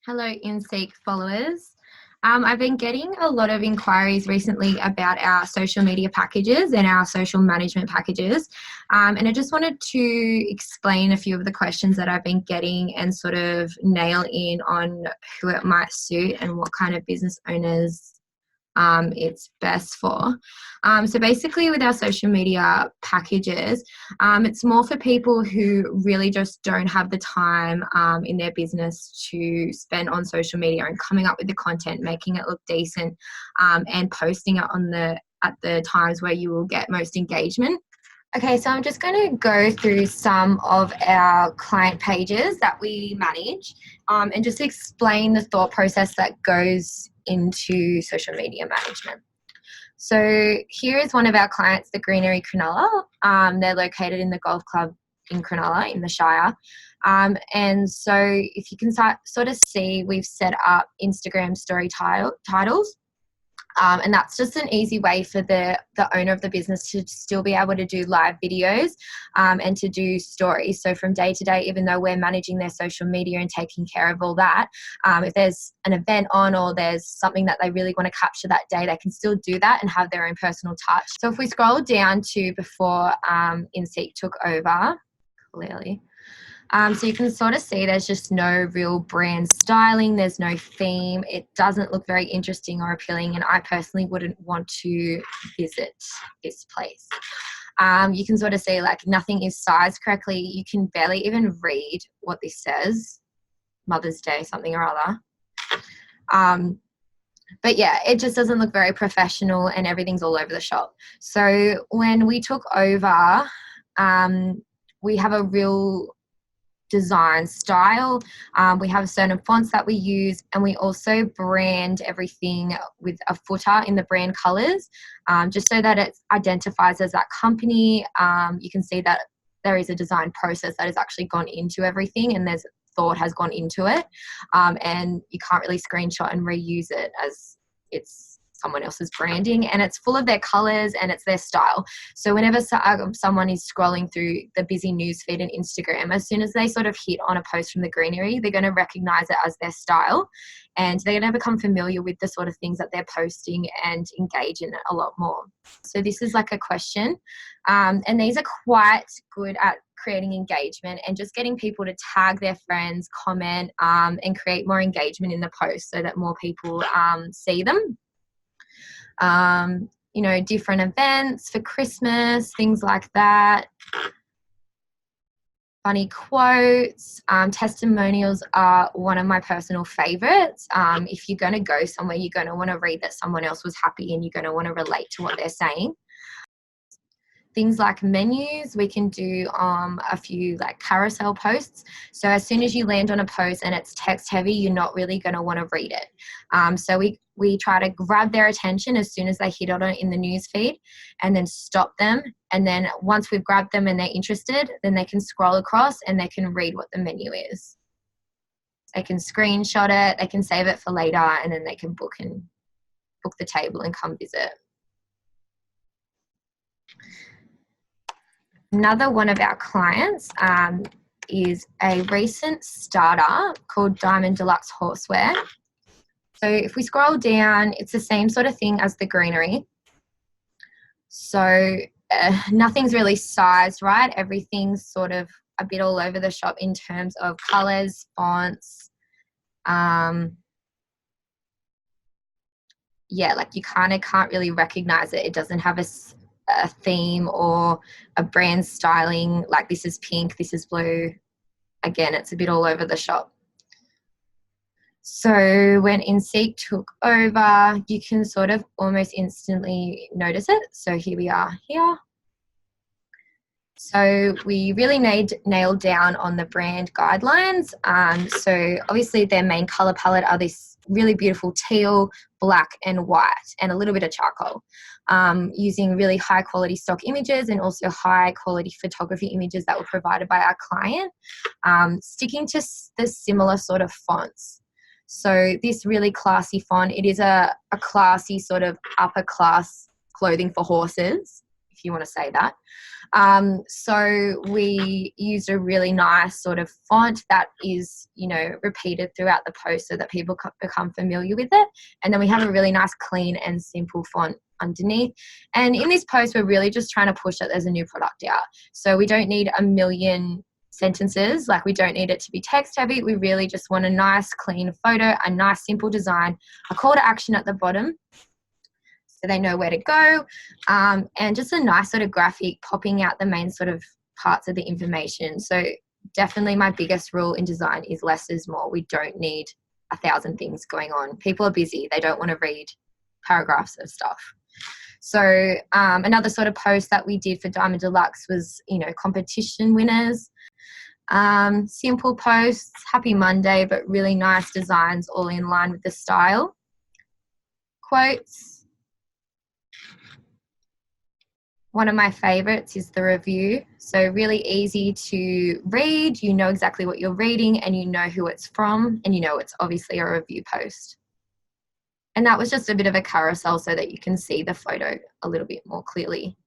Hello, InSeek followers. I've been getting a lot of inquiries recently about our social media packages and our social management packages. And I just wanted to explain a few of the questions that I've been getting and sort of nail in on who it might suit and what kind of business owners it's best for. So basically with our social media packages, it's more for people who really just don't have the time in their business to spend on social media and coming up with the content, making it look decent, and posting it at the times where you will get most engagement. Okay, so I'm just going to go through some of our client pages that we manage and just explain the thought process that goes into social media management. So here is one of our clients, the Greenery Cronulla. They're located in the golf club in Cronulla in the Shire. And so if you can sort of see, we've set up Instagram story titles. And that's just an easy way for the owner of the business to still be able to do live videos and to do stories. So from day to day, even though we're managing their social media and taking care of all that, if there's an event on or there's something that they really want to capture that day, they can still do that and have their own personal touch. So if we scroll down to before InSeek took over, clearly. So you can sort of see there's just no real brand styling. There's no theme. It doesn't look very interesting or appealing, and I personally wouldn't want to visit this place. You can sort of see like nothing is sized correctly. You can barely even read what this says. Mother's Day, something or other. But yeah, it just doesn't look very professional and everything's all over the shop. So when we took over, we have a real design style. We have certain fonts that we use, and we also brand everything with a footer in the brand colors, just so that it identifies as that company. You can see that there is a design process that has actually gone into everything, and there's thought has gone into it, and you can't really screenshot and reuse it as it's someone else's branding, and it's full of their colors and it's their style. So whenever someone is scrolling through the busy newsfeed and Instagram, as soon as they sort of hit on a post from the Greenery, they're going to recognize it as their style, and they're going to become familiar with the sort of things that they're posting and engage in it a lot more. So this is like a question, and these are quite good at creating engagement and just getting people to tag their friends, comment, and create more engagement in the post so that more people see them. Different events for Christmas, things like that. Funny quotes. Testimonials are one of my personal favorites. If you're going to go somewhere, you're going to want to read that someone else was happy and you're going to want to relate to what they're saying. Things like menus, we can do a few like carousel posts. So as soon as you land on a post and it's text heavy, you're not really going to want to read it. So we try to grab their attention as soon as they hit on it in the news feed, and then stop them. And then once we've grabbed them and they're interested, then they can scroll across and they can read what the menu is. They can screenshot it, they can save it for later, and then they can book the table and come visit. Another one of our clients is a recent startup called Diamond Deluxe Horsewear. So if we scroll down, it's the same sort of thing as the Greenery. So nothing's really sized, right? Everything's sort of a bit all over the shop in terms of colors, fonts. Like you kind of can't really recognize it. It doesn't have a theme or a brand styling, like this is pink, this is blue. Again, it's a bit all over the shop. So when InSeek took over, you can sort of almost instantly notice it. So here we are here. So we really nailed down on the brand guidelines. So obviously their main color palette are this really beautiful teal, black and white, and a little bit of charcoal, using really high quality stock images and also high quality photography images that were provided by our client, sticking to the similar sort of fonts. So this really classy font, it is a classy sort of upper class clothing for horses, if you want to say that. So we used a really nice sort of font that is, you know, repeated throughout the post so that people become familiar with it. And then we have a really nice, clean and simple font underneath. And in this post, we're really just trying to push that there's a new product out. So we don't need a million sentences, like we don't need it to be text heavy. We really just want a nice, clean photo, a nice, simple design, a call to action at the bottom so they know where to go, and just a nice sort of graphic popping out the main sort of parts of the information. So definitely my biggest rule in design is less is more. We don't need 1,000 things going on. People are busy. They don't want to read paragraphs of stuff. So another sort of post that we did for Diamond Deluxe was, you know, competition winners. Simple posts, happy Monday, but really nice designs all in line with the style. Quotes. One of my favorites is the review. So really easy to read. You know exactly what you're reading and you know who it's from and you know it's obviously a review post. And that was just a bit of a carousel so that you can see the photo a little bit more clearly.